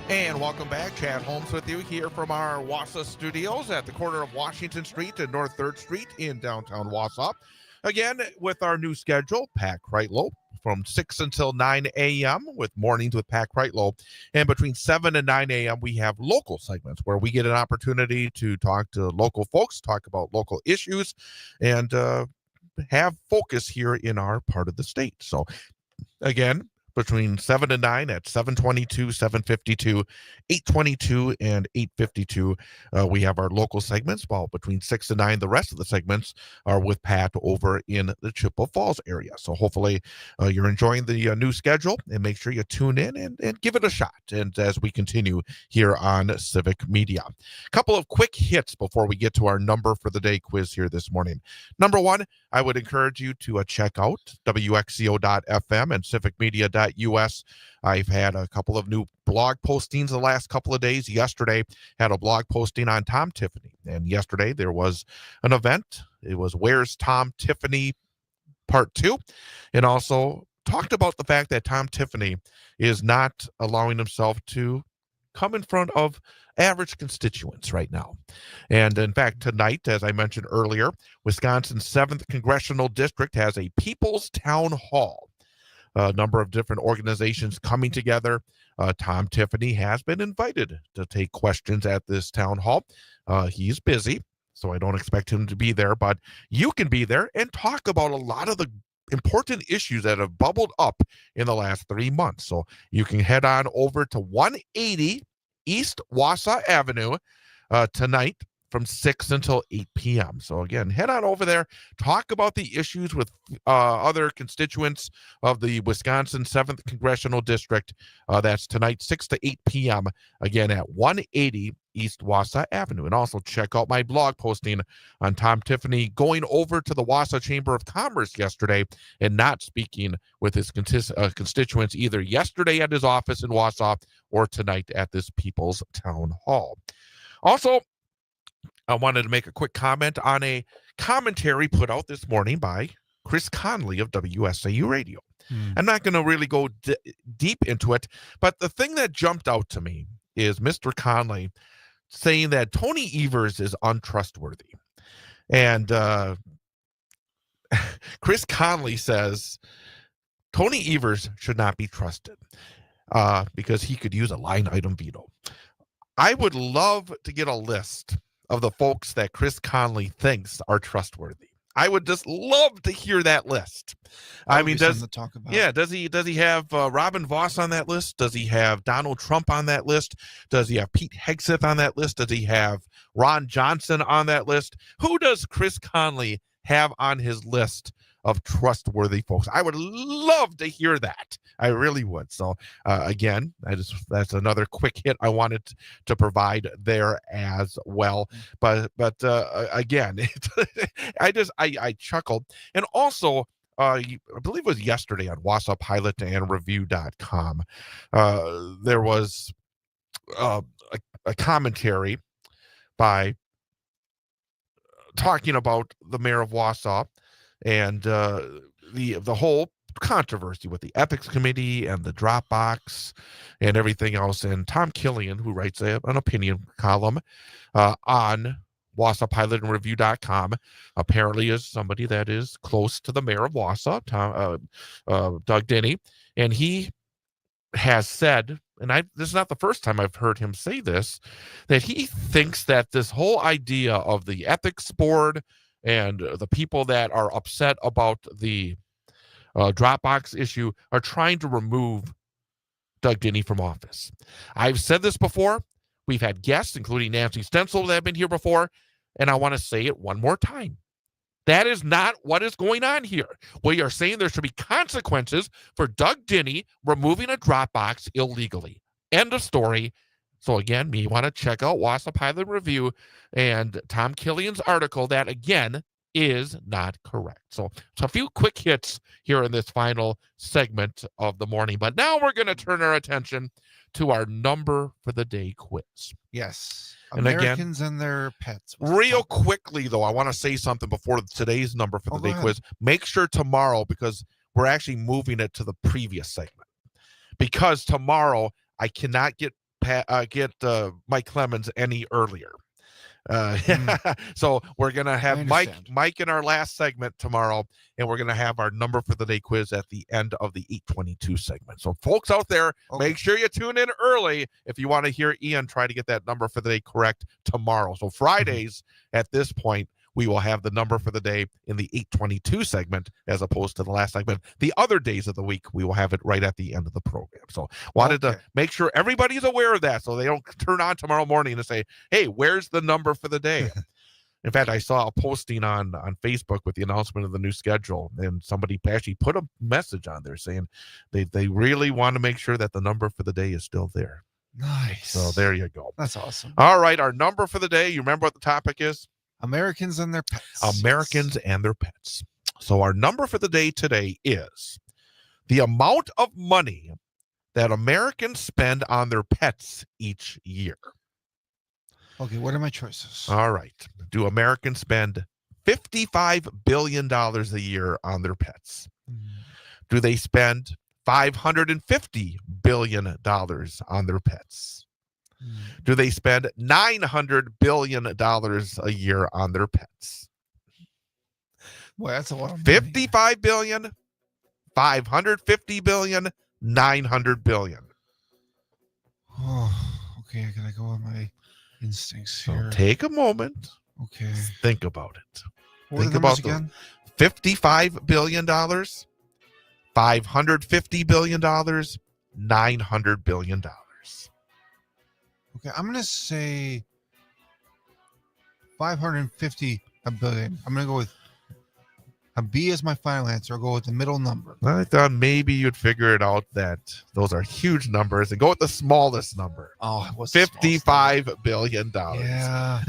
And welcome back. Chad Holmes with you here from our Wausau studios at the corner of Washington Street and North 3rd Street in downtown Wausau. Again, with our new schedule, Pat Kreitlow from 6 until 9 a.m. with mornings with Pat Kreitlow. And between 7 and 9 a.m., we have local segments where we get an opportunity to talk to local folks, talk about local issues, and have focus here in our part of the state. So, again, between 7 and 9 at 722, 752, 822, and 852. We have our local segments. While between 6 and 9, the rest of the segments are with Pat over in the Chippewa Falls area. So hopefully you're enjoying the new schedule, and make sure you tune in and give it a shot. And as we continue here on Civic Media, a couple of quick hits before we get to our number for the day quiz here this morning. Number one, I would encourage you to check out WXCO.FM and civicmedia.us. I've had a couple of new blog postings the last couple of days. Yesterday, had a blog posting on Tom Tiffany. And yesterday, there was an event. It was Where's Tom Tiffany Part 2. And also talked about the fact that Tom Tiffany is not allowing himself to come in front of average constituents right now. And in fact, tonight, as I mentioned earlier, Wisconsin's 7th Congressional District has a People's Town Hall. A number of different organizations coming together. Tom Tiffany has been invited to take questions at this town hall. He's busy, so I don't expect him to be there, but you can be there and talk about a lot of the important issues that have bubbled up in the last 3 months. So you can head on over to 180 East Wausau Avenue tonight from 6 until 8 p.m. So again, head on over there, talk about the issues with other constituents of the Wisconsin 7th Congressional District. That's tonight, 6 to 8 p.m., again at 180 East Wausau Avenue. And also check out my blog posting on Tom Tiffany going over to the Wausau Chamber of Commerce yesterday and not speaking with his constituents either yesterday at his office in Wausau or tonight at this People's Town Hall. Also, I wanted to make a quick comment on a commentary put out this morning by Chris Conley of WSAU Radio. I'm not going to really go deep into it, but the thing that jumped out to me is Mr. Conley saying that Tony Evers is untrustworthy. And Chris Conley says Tony Evers should not be trusted because he could use a line item veto. I would love to get a list of the folks that Chris Conley thinks are trustworthy. I would just love to hear that list. I mean, does he have Robin Voss on that list? Does he have Donald Trump on that list? Does he have Pete Hegseth on that list? Does he have Ron Johnson on that list? Who does Chris Conley have on his list of trustworthy folks? I would love to hear that. I really would. So again, that's another quick hit I wanted to provide there as well. But again, I chuckled. And also, I believe it was yesterday on WausauPilotandReview.com. There was a commentary by talking about the mayor of Wausau and the whole controversy with the ethics committee and the Dropbox and everything else. And Tom Killian, who writes an opinion column on WausauPilotandReview.com, apparently is somebody that is close to the mayor of Wausau, Doug Denny, and he has said, and this is not the first time I've heard him say this, that he thinks that this whole idea of the ethics board and the people that are upset about the Dropbox issue are trying to remove Doug Denny from office. I've said this before. We've had guests, including Nancy Stencil, that have been here before, and I want to say it one more time. That is not what is going on here. We are saying there should be consequences for Doug Denny removing a Dropbox illegally. End of story. So again, you want to check out Wausau Pilot Review and Tom Killian's article that, again, is not correct. So a few quick hits here in this final segment of the morning. But now we're going to turn our attention to our number for the day quiz. Yes. And Americans and their pets. Real quickly, though, I want to say something before today's number for the day quiz. Make sure tomorrow, because we're actually moving it to the previous segment. Because tomorrow, I cannot get get Mike Clemens any earlier. Mm. So we're gonna have understand. Mike in our last segment tomorrow, and we're gonna have our number for the day quiz at the end of the 822 segment. So folks out there, make sure you tune in early if you want to hear Ian try to get that number for the day correct tomorrow. So Fridays at this point, we will have the number for the day in the 822 segment as opposed to the last segment. The other days of the week, we will have it right at the end of the program. So wanted to make sure everybody's aware of that so they don't turn on tomorrow morning and say, hey, where's the number for the day? In fact, I saw a posting on Facebook with the announcement of the new schedule, and somebody actually put a message on there saying they really want to make sure that the number for the day is still there. Nice. So there you go. That's awesome. All right, our number for the day, you remember what the topic is? Americans and their pets. Americans and their pets. So our number for the day today is the amount of money that Americans spend on their pets each year. Okay, what are my choices? All right. Do Americans spend $55 billion a year on their pets? Do they spend $550 billion on their pets? Do they spend $900 billion a year on their pets? Boy, that's a lot of money. $55 billion, $550 billion, $900 billion. Oh, okay, I gotta go with my instincts here. So take a moment. Okay. Think about it. What Think were the about numbers again? $55 billion, $550 billion, $900 billion. Okay, I'm gonna say 550 billion. I'm gonna go with a B as my final answer. I'll go with the middle number. I thought maybe you'd figure it out that those are huge numbers and go with the smallest number. Oh, what's the $55 billion. Yeah.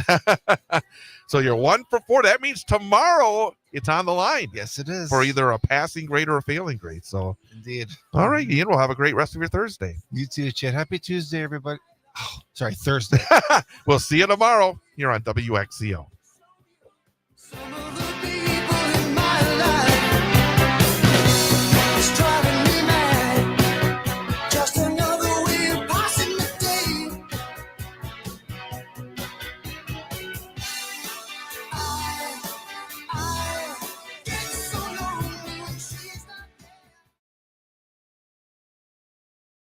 So you're 1 for 4. That means tomorrow it's on the line. Yes, it is. For either a passing grade or a failing grade. So indeed. All right, Ian, we'll have a great rest of your Thursday. You too, Chad. Happy Tuesday, everybody. Oh, sorry, Thursday. We'll see you tomorrow here on WXCO.